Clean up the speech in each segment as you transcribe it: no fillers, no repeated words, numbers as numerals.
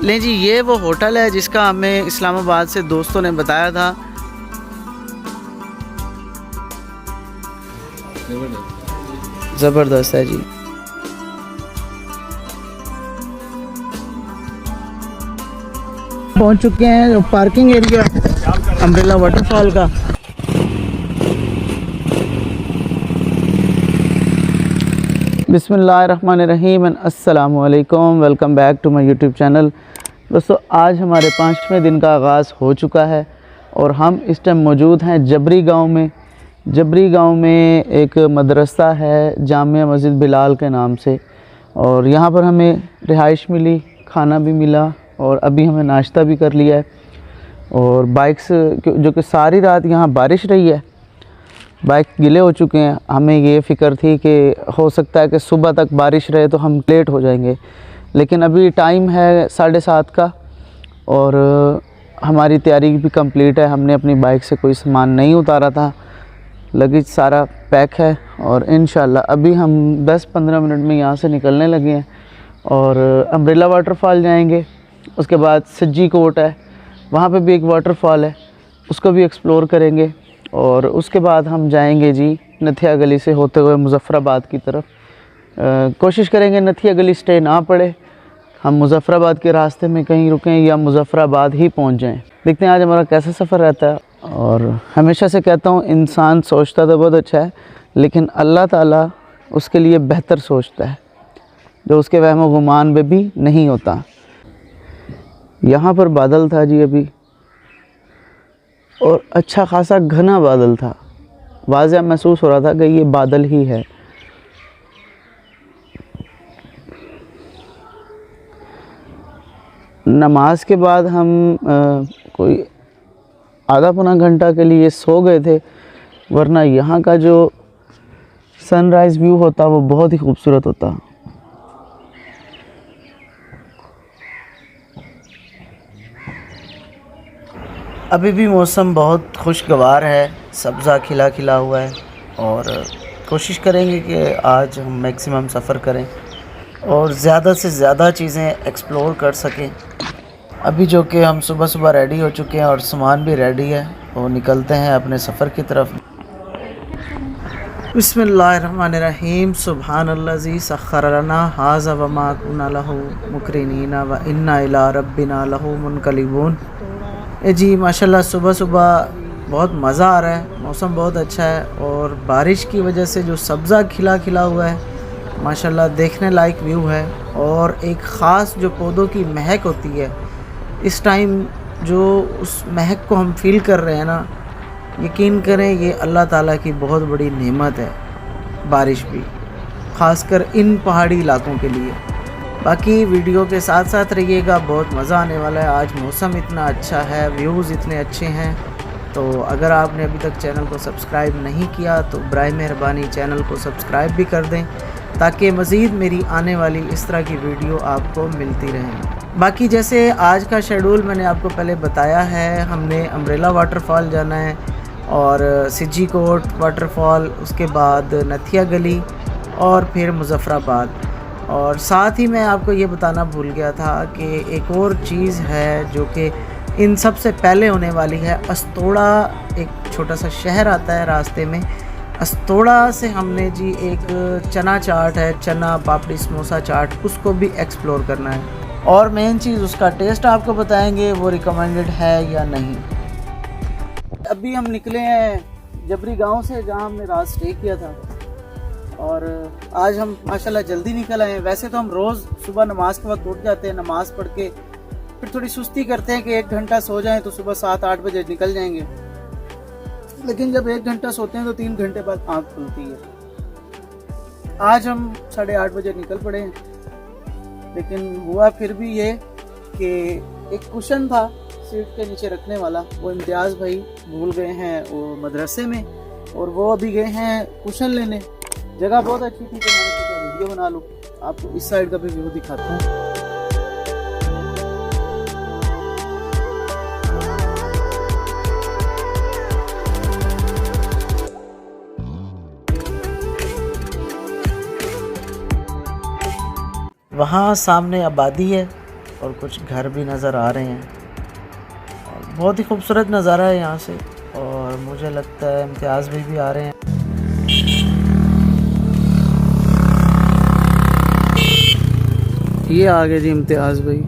ले जी, ये वो होटल है जिसका हमें इस्लामाबाद से दोस्तों ने बताया था। ज़बरदस्त है जी। पहुंच चुके हैं पार्किंग एरिया अम्ब्रेला वाटरफॉल का। बिस्मिल्लाहिर्रहमानिर्रहीम एंड अस्सलामु अलैकुम। Welcome back to my YouTube channel. दोस्तों, आज हमारे 5वें दिन का आगाज़ हो चुका है और हम इस टाइम मौजूद हैं जबरी गांव में। जबरी गांव में एक मदरसा है जामिया मस्जिद बिलाल के नाम से, और यहाँ पर हमें रिहाइश मिली, खाना भी मिला और अभी हमें नाश्ता भी कर लिया है। और बाइक्स जो कि सारी रात यहाँ बारिश रही है, बाइक गीले हो चुके हैं। हमें ये फ़िक्र थी कि हो सकता है कि सुबह तक बारिश रहे तो हम लेट हो जाएंगे, लेकिन अभी टाइम है 7:30 का और हमारी तैयारी भी कंप्लीट है। हमने अपनी बाइक से कोई सामान नहीं उतारा था, लगेज सारा पैक है और इंशाल्लाह अभी हम 10-15 मिनट में यहाँ से निकलने लगे हैं और अम्ब्रेला वाटरफॉल जाएंगे। उसके बाद सज्जी कोट है, वहाँ पे भी एक वाटरफॉल है, उसको भी एक्सप्लोर करेंगे। और उसके बाद हम जाएंगे जी नथिया गली से होते हुए मुज़फ़्फ़राबाद की तरफ। कोशिश करेंगे नथिया गली स्टे ना पड़े, हम मुज़फ़्फ़राबाद के रास्ते में कहीं रुकें या मुज़फ़्फ़राबाद ही पहुंच जाएं। देखते हैं आज हमारा कैसा सफ़र रहता है। और हमेशा से कहता हूं, इंसान सोचता तो बहुत अच्छा है, लेकिन अल्लाह ताला उसके लिए बेहतर सोचता है, जो उसके वहम व गुमान में भी नहीं होता। यहाँ पर बादल था जी अभी, और अच्छा खासा घना बादल था। वाज़ेह महसूस हो रहा था कि ये बादल ही है। नमाज के बाद हम कोई आधा पौना घंटा के लिए सो गए थे, वरना यहाँ का जो सनराइज़ व्यू होता वो बहुत ही खूबसूरत होता। अभी भी मौसम बहुत खुशगवार है, सब्ज़ा खिला खिला हुआ है और कोशिश करेंगे कि आज हम मैक्सिमम सफ़र करें और ज़्यादा से ज़्यादा चीज़ें एक्सप्लोर कर सकें। अभी जो कि हम सुबह सुबह रेडी हो चुके हैं और सामान भी रेडी है, तो निकलते हैं अपने सफ़र की तरफ। बिस्मिल्लाहिर्रहमानिर्रहीम। सुब्हानल्लज़ी सख़्ख़र लना हाज़ा व मा कुन्ना लहू मुक़रिनीन व इन्ना इला रब्बिना लहू मुनक़लिबून। जी माशाल्लाह, सुबह सुबह बहुत मज़ा आ रहा है, मौसम बहुत अच्छा है और बारिश की वजह से जो सब्ज़ा खिला खिला हुआ है माशाल्लाह देखने लायक व्यू है। और एक ख़ास जो पौधों की महक होती है इस टाइम, जो उस महक को हम फ़ील कर रहे हैं ना, यकीन करें ये अल्लाह ताला की बहुत बड़ी नेमत है। बारिश भी ख़ासकर इन पहाड़ी इलाकों के लिए। बाकी वीडियो के साथ साथ रहिएगा, बहुत मज़ा आने वाला है। आज मौसम इतना अच्छा है, व्यूज़ इतने अच्छे हैं, तो अगर आपने अभी तक चैनल को सब्सक्राइब नहीं किया तो बराए मेहरबानी चैनल को सब्सक्राइब भी कर दें, ताकि मज़ीद मेरी आने वाली इस तरह की वीडियो आपको मिलती रहें। बाकी जैसे आज का शेड्यूल मैंने आपको पहले बताया है, हमने अम्ब्रेला वाटरफॉल जाना है और सज्जी कोट वाटरफॉल, उसके बाद नथिया गली और फिर मुज़फ़्फ़राबाद। और साथ ही मैं आपको ये बताना भूल गया था कि एक और चीज़ है जो कि इन सब से पहले होने वाली है। अस्तोड़ा एक छोटा सा शहर आता है रास्ते में, अस्तोड़ा से हमने जी एक चना चाट है, चना पापड़ी समोसा चाट, उसको भी एक्सप्लोर करना है। और मेन चीज़ उसका टेस्ट आपको बताएंगे वो रिकमेंडेड है या नहीं। अभी हम निकले हैं जबरी गांव से, जहां हमने रात स्टे किया था, और आज हम माशाल्लाह जल्दी निकल आए हैं। वैसे तो हम रोज़ सुबह नमाज के वक्त उठ जाते हैं, नमाज पढ़ के फिर थोड़ी सुस्ती करते हैं कि 1 घंटा सो जाएं तो सुबह 7-8 बजे निकल जाएंगे, लेकिन जब 1 घंटा सोते हैं तो 3 घंटे बाद आँख खुलती है। आज हम 8:30 बजे निकल पड़े हैं, लेकिन हुआ फिर भी ये कि एक कुशन था सीट के नीचे रखने वाला, वो इम्तियाज़ भाई भूल गए हैं वो मदरसे में, और वो अभी गए हैं कुशन लेने। जगह बहुत अच्छी थी तो मैंने सोचा वीडियो बना लूँ, आपको इस साइड का भी व्यू दिखाता हूँ। वहाँ सामने आबादी है और कुछ घर भी नज़र आ रहे हैं। और बहुत ही खूबसूरत नज़ारा है यहाँ से, और मुझे लगता है इम्तियाज़ भी आ रहे हैं। ये आ गए जी इम्तियाज़ भाई।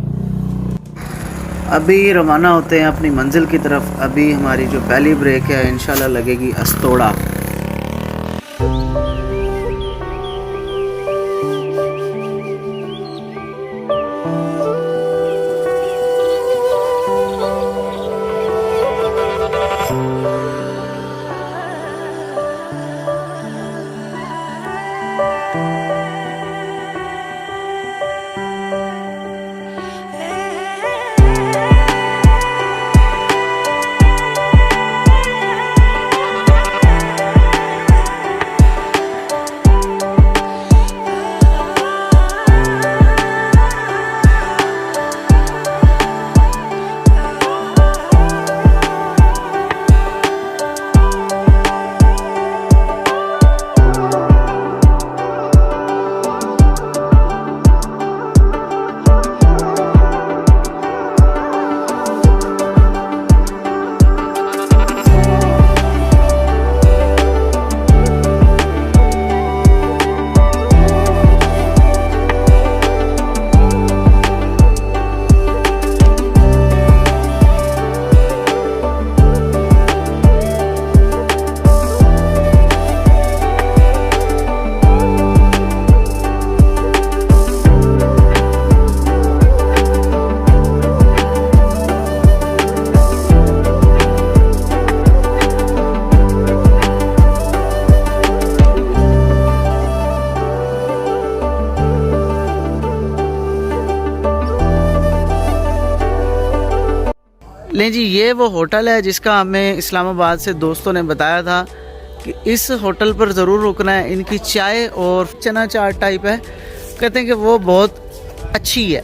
अभी रवाना होते हैं अपनी मंजिल की तरफ। अभी हमारी जो पहली ब्रेक है इंशाल्लाह लगेगी अस्तोड़ा। लें जी, ये वो होटल है जिसका हमें इस्लामाबाद से दोस्तों ने बताया था कि इस होटल पर ज़रूर रुकना है। इनकी चाय और चना चाट टाइप है, कहते हैं कि वो बहुत अच्छी है।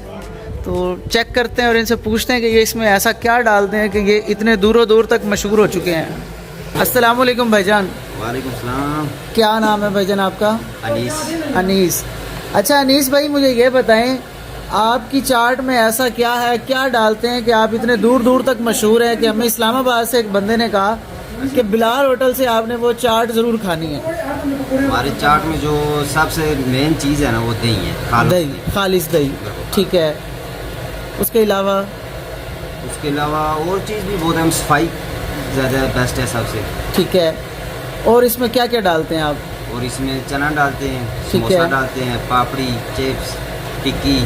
तो चेक करते हैं और इनसे पूछते हैं कि ये इसमें ऐसा क्या डालते हैं कि ये इतने दूरों दूर तक मशहूर हो चुके हैं। अस्सलाम वालेकुम भाईजान। वालेकुम सलाम। क्या नाम है भाईजान आपका? अनीस। अनीस। अच्छा अनीस भाई, मुझे ये बताएं आपकी चाट में ऐसा क्या है, क्या डालते हैं कि आप इतने दूर दूर तक मशहूर हैं कि हमें इस्लामाबाद से एक बंदे ने कहा कि बिलाल होटल से आपने वो चाट ज़रूर खानी है। हमारे चाट में जो सबसे मेन चीज़ है ना वो दही है, दही, खालिस दही। ठीक है, उसके अलावा और चीज़ भी बहुत है, सफाई ज़्यादा बेस्ट है सबसे। ठीक है, और इसमें क्या क्या डालते हैं आप? और इसमें चना डालते हैं, समोसा डालते हैं, पापड़ी, चिप्स, टिक्की,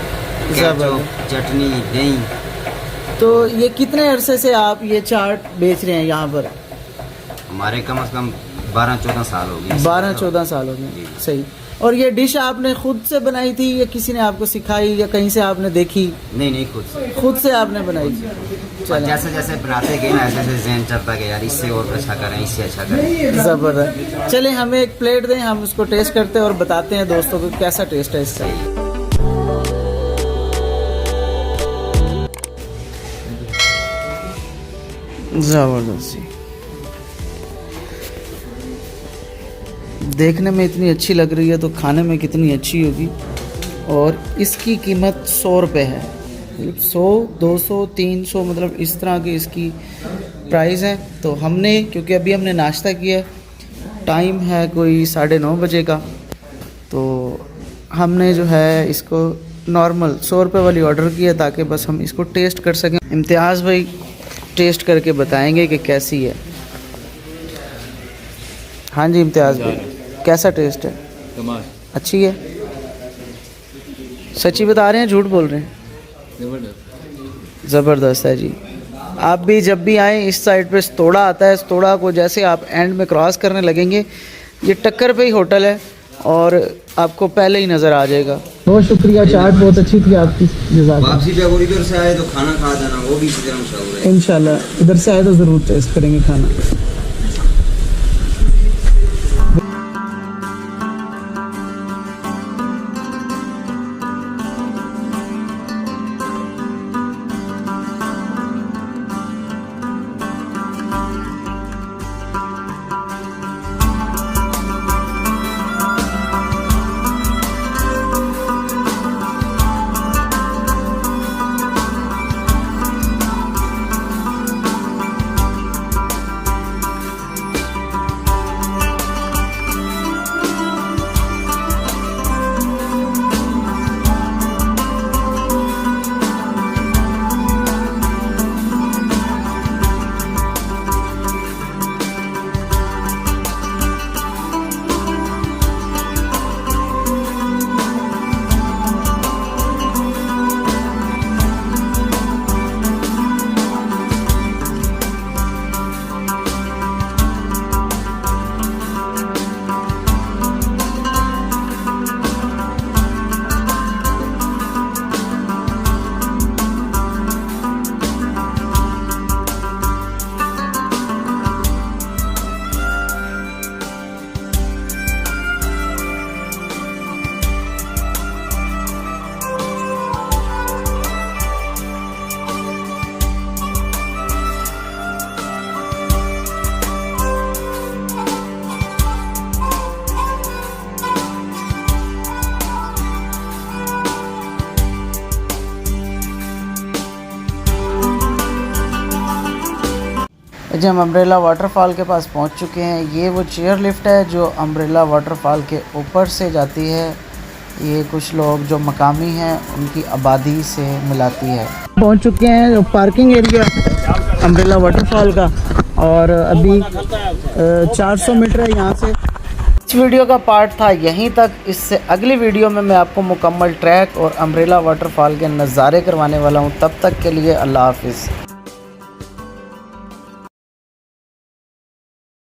चटनी, दही। तो ये कितने अरसे से आप ये चाट बेच रहे हैं यहाँ पर? हमारे कम से कम 12-14 साल हो गए। 12-14 साल हो गए, सही। और ये डिश आपने खुद से बनाई थी या किसी ने आपको सिखाई या कहीं से आपने देखी? नहीं, खुद से आपने बनाई थी। जैसे जैसे बनाते गए ना ऐसे ज़हन चलता गया, यार इससे और अच्छा करें, इससे अच्छा करें। ज़बरदस्त। चलें हमें एक प्लेट दें, हम उसको टेस्ट करते हैं और बताते हैं दोस्तों को कैसा टेस्ट है इसका। ज़बरदस्त। देखने में इतनी अच्छी लग रही है तो खाने में कितनी अच्छी होगी। और इसकी कीमत 100 रुपये है, 100, 200, 300 मतलब इस तरह की इसकी प्राइस है। तो हमने, क्योंकि अभी हमने नाश्ता किया, टाइम है कोई 9:30 बजे का, तो हमने जो है इसको नॉर्मल 100 रुपये वाली ऑर्डर किया ताकि बस हम इसको टेस्ट कर सकें। इम्तियाज़ भाई टेस्ट करके बताएंगे कि कैसी है। हाँ जी इम्तियाज़ भाई, कैसा टेस्ट है? कमाल। अच्छी है? सच्ची बता रहे हैं झूठ बोल रहे हैं? ज़बरदस्त है जी। आप भी जब भी आएँ इस साइड पे स्तोड़ा आता है, स्तोड़ा को जैसे आप एंड में क्रॉस करने लगेंगे ये टक्कर पे ही होटल है और आपको पहले ही नज़र आ जाएगा। बहुत शुक्रिया, चाट बहुत अच्छी थी आपकी। वापसी पे अगर इधर से आए तो खाना खा जाना, वो भी इसी तरह मशहूर है। इंशाल्लाह इधर से आए तो ज़रूर टेस्ट करेंगे खाना। जी हम अम्ब्रेला वाटरफॉल के पास पहुंच चुके हैं। ये वो चेयर लिफ्ट है जो अम्ब्रेला वाटरफॉल के ऊपर से जाती है। ये कुछ लोग जो मकामी हैं उनकी आबादी से मिलाती है। पहुंच चुके हैं पार्किंग एरिया अम्ब्रेला वाटरफॉल का, और अभी 400 मीटर है यहाँ से। इस वीडियो का पार्ट था यहीं तक। इससे अगली वीडियो में मैं आपको मुकम्मल ट्रैक और अम्ब्रेला वाटरफॉल के नज़ारे करवाने वाला हूँ। तब तक के लिए अल्लाह हाफिज़।